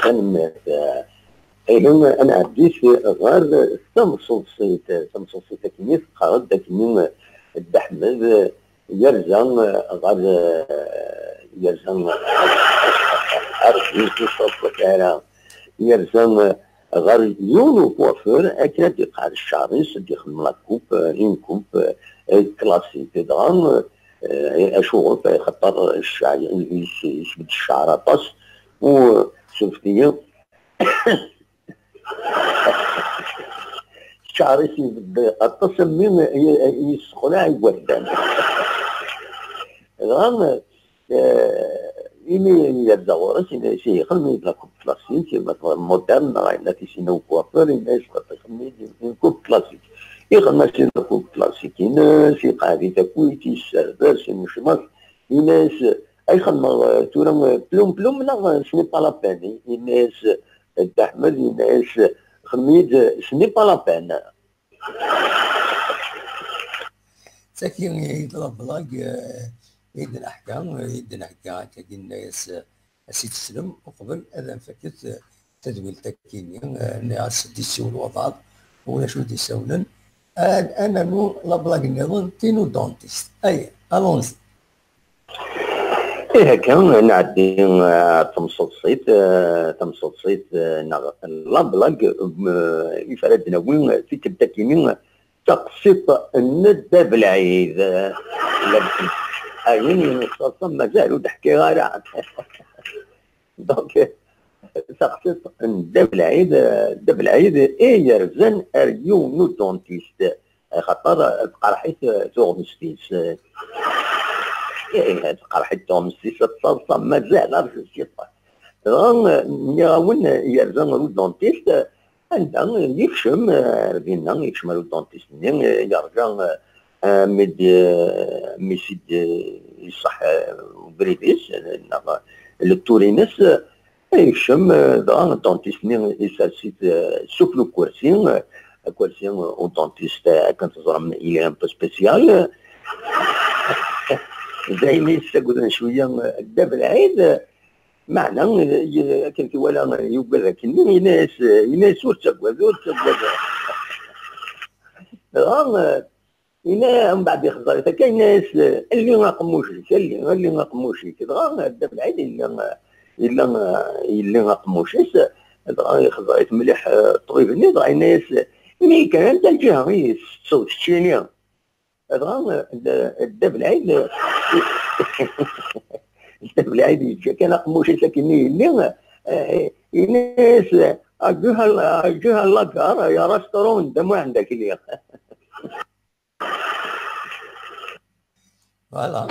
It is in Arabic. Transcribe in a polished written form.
كان ايضا انا عديت غير تمصوصيت كيني قرد كيني الدحمد يرزان غير يرزان عرفت صوت كلام يرزان غير يونو كوافور اكيد يقع الشعريس يخدم لا كوب اون كوب كلاسيك دغان اشوف خطر الشعر يشبد الشعر طاس وشفتيه الشعر يشبد الطاس من يسخنها يوردان غان إني يتزورش إن شيء خلني لا كوب كلاسيك مثلا مودرن لا كيسينو كوافور إن خلني كوب كلاسيك يخدم شي كوب كلاسيكين شي قاعدة كويتي السردار شي مشماك الناس أي خدمة تورا بلوم لا سني با لا بان الناس تحمل الناس خميد سني با لا بان ساكن يطلب بلاك يد الأحكام كدي الناس أسيد السلم وقبل أذن فكت تدويل تكيني الناس ديسيو الوضع ولا شو ديسيولن أنا نو لابلاك نظن تينو دونتيست أي ألونزي إيه كان نعدي تمصوت صيت لابلاك يفردنا وين في تبتكيني تقسيط الندب العيد عيني خاصة مازالوا تحكي غير دونك تقسيط الدب العيد ايه يرزن اريونو دونتيست خاطر قرحيت توغمستيس قرحيت توغمستيس تصلصة مازال في الشيطان يراون يرزن رو دونتيست عندنا يكشم بينا يكشم رو دونتيست يرجع ميسيد يصح بريديس التورينس يكشم دا دونتيست يسالسيت سوكلو كورسين او دونتيست كنتظرم الى ان بو سبيسيال دايما يستقدن شويه الدب العيد معنى كنت ولا يقول لك يناس ورتقوا إلا من بعد يخزر كاين ناس اللي ما قموش اللي ما قموش كذا الدب العيد إلا ما قموش يخزر مليح طريف الناس الناس مي كان حتى الجهه الصوت الشينيه الدب العيد الدب العيد كان قموش ساكنين اللي الناس الجهه لاكار يا رستورون ده ما عندك اللي Voilà.